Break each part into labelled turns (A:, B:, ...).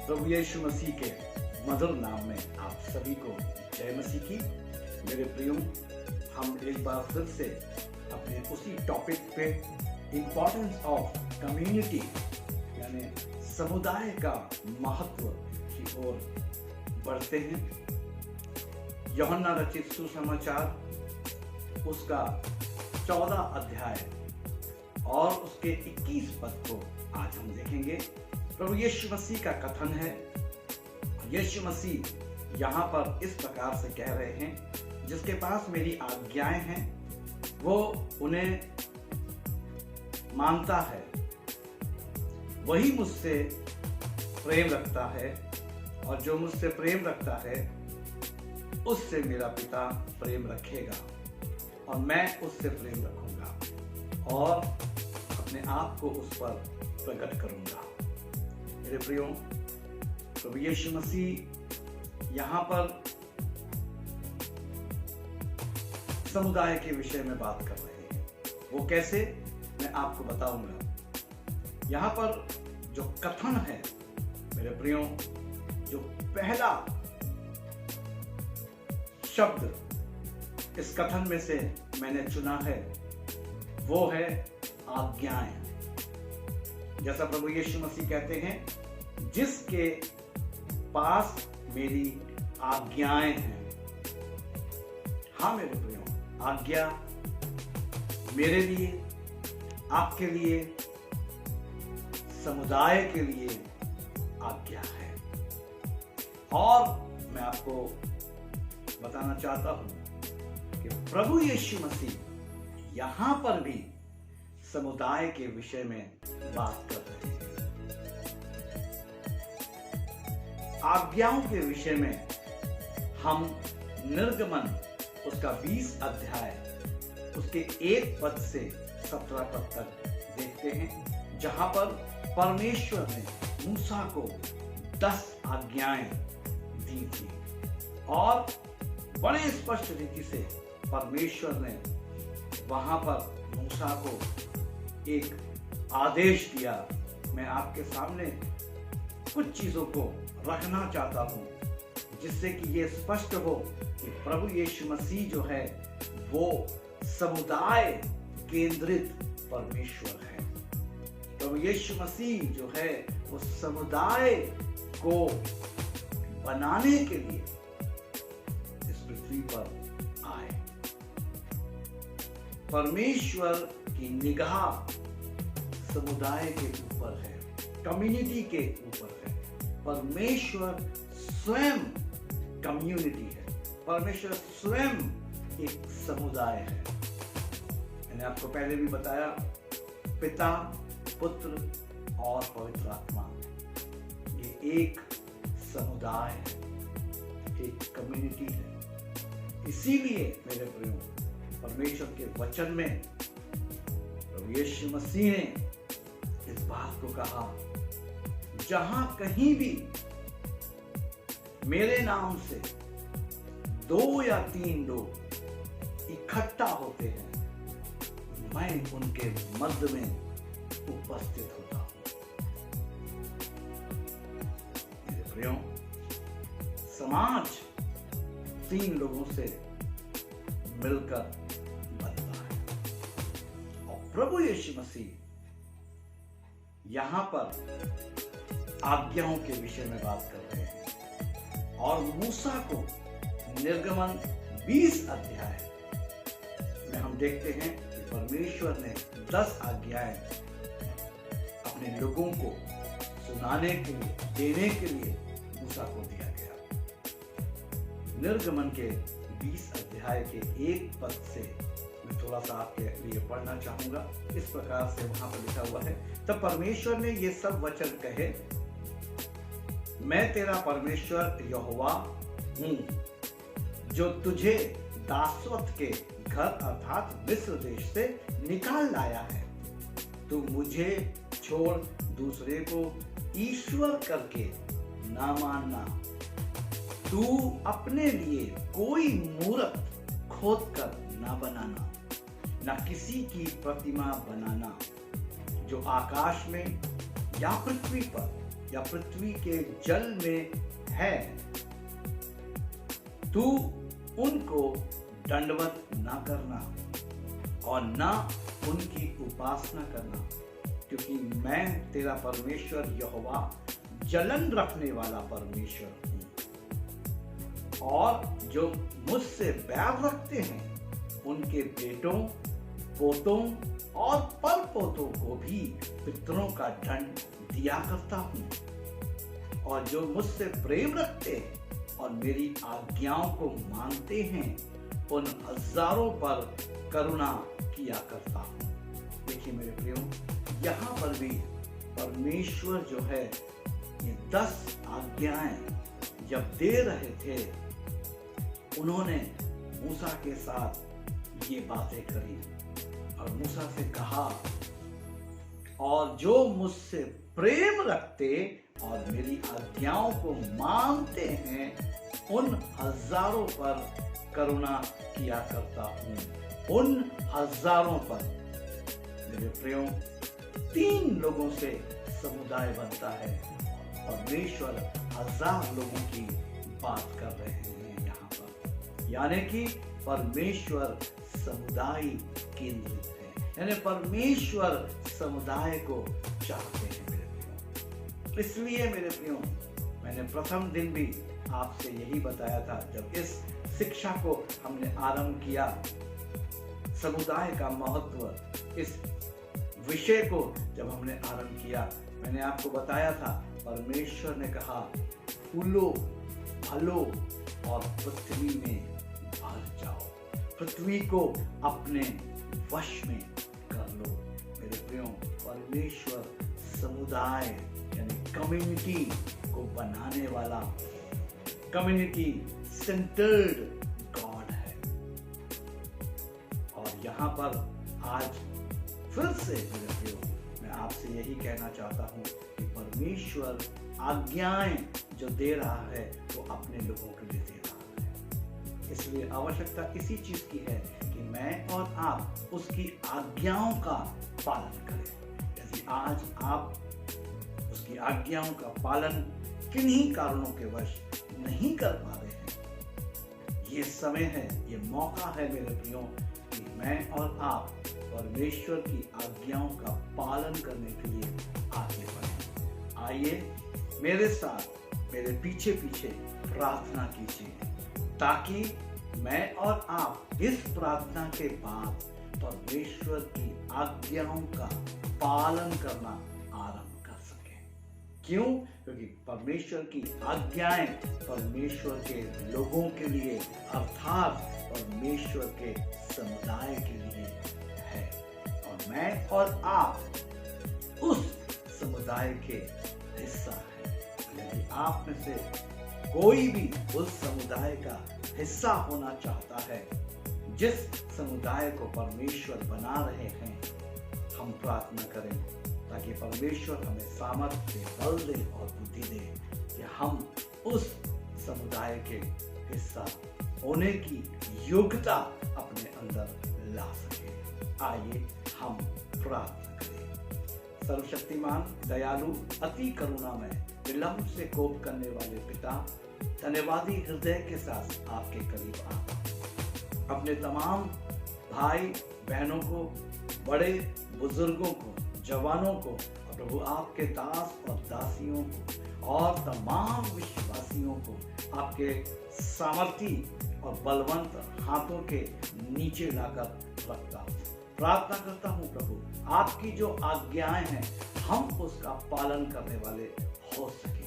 A: प्रभु यीशु मसीह के मधुर नाम में आप सभी को जय मसीह की। मेरे प्रियो, हम एक बार फिर से अपने उसी टॉपिक पे इम्पोर्टेंस ऑफ कम्युनिटी यानी समुदाय का महत्व की ओर बढ़ते हैं। यूहन्ना रचित सुसमाचार उसका 14 अध्याय और उसके 21 पद को आज हम देखेंगे। प्रभु यीशु मसीह का कथन है। यीशु मसीह यहाँ पर इस प्रकार से कह रहे हैं, जिसके पास मेरी आज्ञाएं हैं वो उन्हें मानता है, वही मुझसे प्रेम रखता है, और जो मुझसे प्रेम रखता है उससे मेरा पिता प्रेम रखेगा और मैं उससे प्रेम रखूंगा और अपने आप को उस पर प्रकट करूंगा। मेरे प्रियो, प्रभु यीशु मसीह यहाँ पर समुदाय के विषय में बात कर रहे हैं। वो कैसे, मैं आपको बताऊंगा। यहाँ पर जो कथन है मेरे प्रियो, जो पहला शब्द इस कथन में से मैंने चुना है वो है आज्ञाएं। जैसा प्रभु यीशु मसीह कहते हैं, जिसके पास मेरी आज्ञाएं हैं। हाँ मेरे प्रियो, आज्ञा मेरे लिए, आपके लिए, समुदाय के लिए आज्ञा है। और मैं आपको बताना चाहता हूं कि प्रभु यीशु मसीह यहां पर भी समुदाय के विषय में बात कर रहे हैं। आज्ञाओं के विषय में हम निर्गमन उसका 20 अध्याय उसके 1 पद से 17 पद तक देखते हैं, जहां पर परमेश्वर ने मूसा को 10 आज्ञाएं दी थी और बड़े स्पष्ट रीति से परमेश्वर ने वहां पर मूसा को एक आदेश दिया। मैं आपके सामने कुछ चीजों को रखना चाहता हूं जिससे कि ये स्पष्ट हो कि प्रभु यीशु मसीह जो है वो समुदाय केंद्रित परमेश्वर है। प्रभु यीशु मसीह जो है वो समुदाय को बनाने के लिए इस पृथ्वी पर आए। परमेश्वर की निगाह समुदाय के ऊपर है, कम्युनिटी के ऊपर है। परमेश्वर स्वयं कम्युनिटी है, परमेश्वर स्वयं एक समुदाय है। मैंने आपको पहले भी बताया, पिता, पुत्र और पवित्र आत्मा ये एक समुदाय है, एक कम्युनिटी है। इसीलिए मेरे प्रियो, परमेश्वर के वचन में प्रभु यीशु मसीह ने इस बात को कहा, जहां कहीं भी मेरे नाम से 2 या 3 लोग इकट्ठा होते हैं, मैं उनके मध्य में उपस्थित होता हूं। मेरे प्रियो, समाज 3 लोगों से मिलकर बनता है और प्रभु यीशु मसीह यहां पर आज्ञाओं के विषय में बात कर रहे हैं और मूसा को निर्गमन 20 अध्याय में हम देखते हैं कि परमेश्वर ने 10 आज्ञाएं अपने लोगों को सुनाने के लिए, देने के लिए मूसा को दिया गया। निर्गमन के 20 अध्याय के 1 पद से मैं थोड़ा सा आपके लिए पढ़ना चाहूंगा। इस प्रकार से वहां पर लिखा हुआ है, तब परमेश्वर ने ये सब वचन कहे, मैं तेरा परमेश्वर यहोवा हूं, जो तुझे दासत्व के घर अर्थात मिस्र देश से निकाल लाया है। तू मुझे छोड़ दूसरे को ईश्वर करके ना मानना। तू अपने लिए कोई मूरत खोद कर ना बनाना, न किसी की प्रतिमा बनाना जो आकाश में या पृथ्वी पर या पृथ्वी के जल में है। तू उनको दंडवत न करना और न उनकी उपासना करना, क्योंकि मैं तेरा परमेश्वर यहोवा जलन रखने वाला परमेश्वर हूं। और जो मुझसे बैर रखते हैं उनके बेटों, पोतों और परपोतों को भी पितरों का दंड दिया करता हूं। और जो मुझसे प्रेम रखते हैं और मेरी आज्ञाओं को मानते हैं उन हजारों पर करुणा किया करता हूं। देखिए मेरे प्रियो, यहाँ पर भी परमेश्वर जो है ये 10 आज्ञाएं जब दे रहे थे, उन्होंने मूसा के साथ ये बातें करी और मूसा से कहा, और जो मुझसे प्रेम रखते और मेरी आज्ञाओं को मानते हैं उन हजारों पर करुणा किया करता हूं। उन हजारों पर मेरे प्रियो, 3 लोगों से समुदाय बनता है। परमेश्वर 1000 लोगों की बात कर रहे हैं यहाँ पर, यानी कि परमेश्वर समुदाय केंद्रित है, यानी परमेश्वर समुदाय को चाहते हैं मेरे प्रियो। इसलिए मेरे प्रियो, मैंने प्रथम दिन भी आपसे यही बताया था जब इस शिक्षा को हमने आरंभ किया, समुदाय का महत्व, इस विषय को जब हमने आरंभ किया, मैंने आपको बताया था परमेश्वर ने कहा फूलो, फलो और पृथ्वी में भर जाओ, पृथ्वी को अपने वश में कर लो। मेरे प्रियो, परमेश्वर समुदाय यानी कम्युनिटी को बनाने वाला, कम्युनिटी सेंटर्ड गॉड है। और यहाँ पर आज फिर से मेरे प्रियो, मैं आपसे यही कहना चाहता हूँ कि परमेश्वर आज्ञाएं जो दे रहा है वो अपने लोगों के लिए दे रहा है। इसलिए आवश्यकता इसी चीज की है कि मैं और आप उसकी आज्ञाओं का पालन करें। यदि आज आप उसकी आज्ञाओं का पालन किन्हीं कारणों के वश नहीं कर पा रहे हैं, ये समय है, ये मौका है मेरे प्रियो कि मैं और आप परमेश्वर की आज्ञाओं का पालन करने के लिए आगे बढ़ें। आइए मेरे साथ, मेरे पीछे पीछे प्रार्थना कीजिए, ताकि मैं और आप इस प्रार्थना के बाद परमेश्वर की आज्ञाओं का पालन करना आरंभ कर सकें। क्यों? क्योंकि परमेश्वर की आज्ञाएं परमेश्वर के लोगों के लिए, अर्थात परमेश्वर के समुदाय के लिए है, और मैं और आप उस समुदाय के हिस्सा हैं। यदि आप में से कोई भी उस समुदाय का हिस्सा होना चाहता है, जिस समुदाय को परमेश्वर बना रहे हैं, हम प्रार्थना करें ताकि परमेश्वर हमें सामर्थ्य, बल दे और बुद्धि दे कि हम उस समुदाय के हिस्सा होने की योग्यता अपने अंदर ला सके। आइए हम प्रार्थना करें। सर्वशक्तिमान, दयालु, अति करुणामय, विलंब से कोप करने वाले पिता, धन्यवादी हृदय के साथ आपके करीब आता हूं। अपने तमाम भाई बहनों को, बड़े बुजुर्गों को, जवानों को, और प्रभु आपके दास और दासियों को और तमाम विश्वासियों को आपके सामर्थी और बलवंत हाथों के नीचे लाकर रखता हूँ। प्रार्थना करता हूँ प्रभु, आपकी जो आज्ञाएं हैं हम उसका पालन करने वाले हो सके।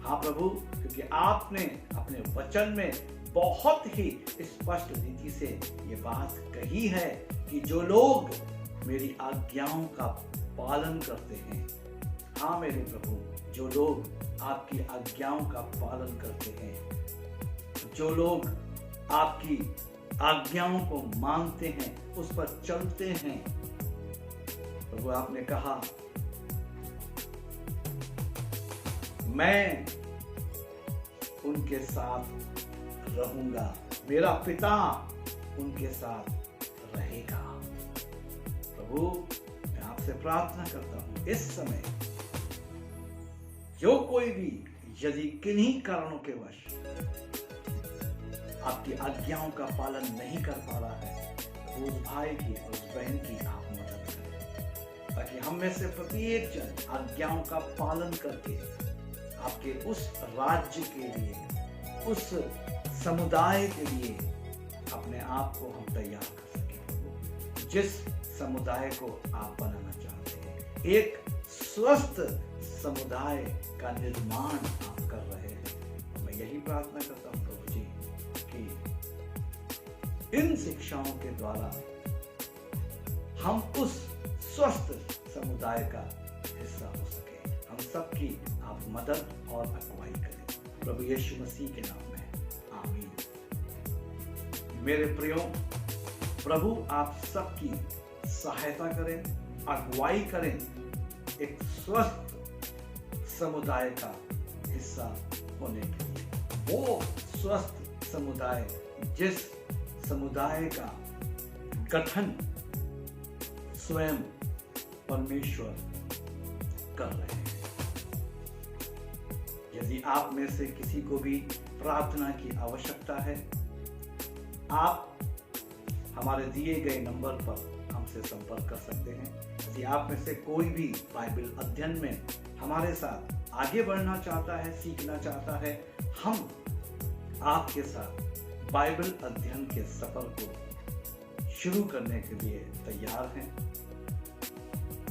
A: हाँ प्रभु, क्योंकि आपने अपने वचन में बहुत ही स्पष्ट रीति से ये बात कही है कि जो लोग मेरी आज्ञाओं का पालन करते हैं, हाँ मेरे प्रभु, जो लोग आपकी आज्ञाओं का पालन करते हैं, जो लोग आपकी आज्ञाओं को मानते हैं, उस पर चलते हैं, प्रभु आपने कहा मैं उनके साथ रहूंगा, मेरा पिता उनके साथ रहेगा। प्रभु मैं आपसे प्रार्थना करता हूं इस समय जो कोई भी यदि किन्हीं कारणों के वश आपकी आज्ञाओं का पालन नहीं कर पा रहा है, तो उस भाई की और उस बहन की आप मदद करें, ताकि हम में से प्रत्येक जन आज्ञाओं का पालन करके आपके उस राज्य के लिए, उस समुदाय के लिए अपने आप को हम तैयार कर सकें, जिस समुदाय को आप बनाना चाहते हैं। एक स्वस्थ समुदाय का निर्माण आप कर रहे हैं। मैं यही प्रार्थना करता हूं प्रभु जी कि इन शिक्षाओं के द्वारा हम उस स्वस्थ समुदाय का हिस्सा हो सके। हम सबकी आप मदद और अगुवाई करें प्रभु यीशु मसीह के नाम में, आमीन। मेरे प्रियो, प्रभु आप सबकी सहायता करें, अगुवाई करें एक स्वस्थ समुदाय का हिस्सा होने के लिए। वो स्वस्थ समुदाय जिस समुदाय का गठन स्वयं परमेश्वर कर रहे हैं। यदि आप में से किसी को भी प्रार्थना की आवश्यकता है, आप हमारे दिए गए नंबर पर हमसे संपर्क कर सकते हैं। यदि आप में से कोई भी बाइबल अध्ययन में हमारे साथ आगे बढ़ना चाहता है, सीखना चाहता है, हम आपके साथ बाइबल अध्ययन के सफर को शुरू करने के लिए तैयार हैं।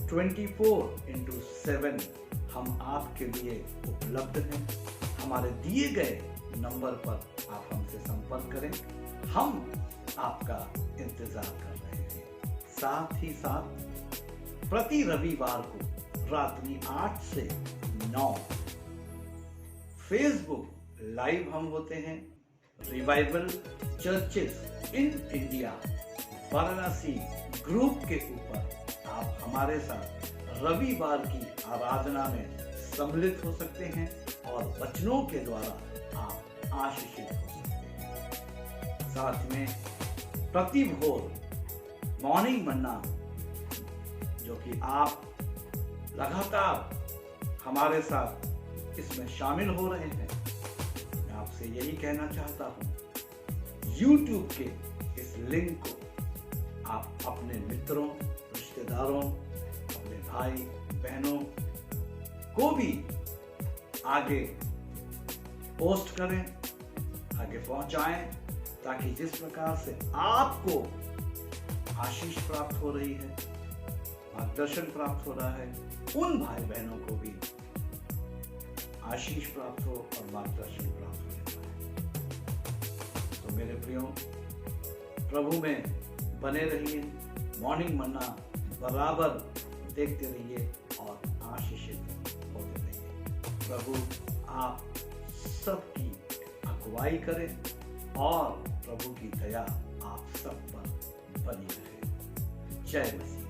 A: 24/7 हम आपके लिए उपलब्ध हैं। हमारे दिए गए नंबर पर आप हमसे संपर्क करें, हम आपका इंतजार कर रहे हैं। साथ ही साथ प्रति रविवार को रात्रि 8 से 9 फेसबुक लाइव हम होते हैं। Revival churches in India Varanasi group के ऊपर आप हमारे साथ रविवार की आराधना में सम्मिलित हो सकते हैं और वचनों के द्वारा आप आशीषित हो सकते हैं। साथ में प्रति भोर मॉर्निंग मन्ना, जो कि आप लगातार हमारे साथ इसमें शामिल हो रहे हैं, मैं आपसे यही कहना चाहता हूं, YouTube के इस लिंक को आप अपने मित्रों, रिश्तेदारों, अपने भाई बहनों को भी आगे पोस्ट करें, आगे पहुंचाएं, ताकि जिस प्रकार से आपको आशीष प्राप्त हो रही है, मार्गदर्शन प्राप्त हो रहा है, उन भाई बहनों को भी आशीष प्राप्त हो और मार्गदर्शन प्राप्त हो जाए। तो मेरे प्रियो, प्रभु में बने रहिए, मॉर्निंग मन्ना बराबर देखते रहिए और आशीषित होते रहिए। प्रभु आप सबकी अगुवाई करें और प्रभु की दया आप सब पर बनी रहे। जय मसीह।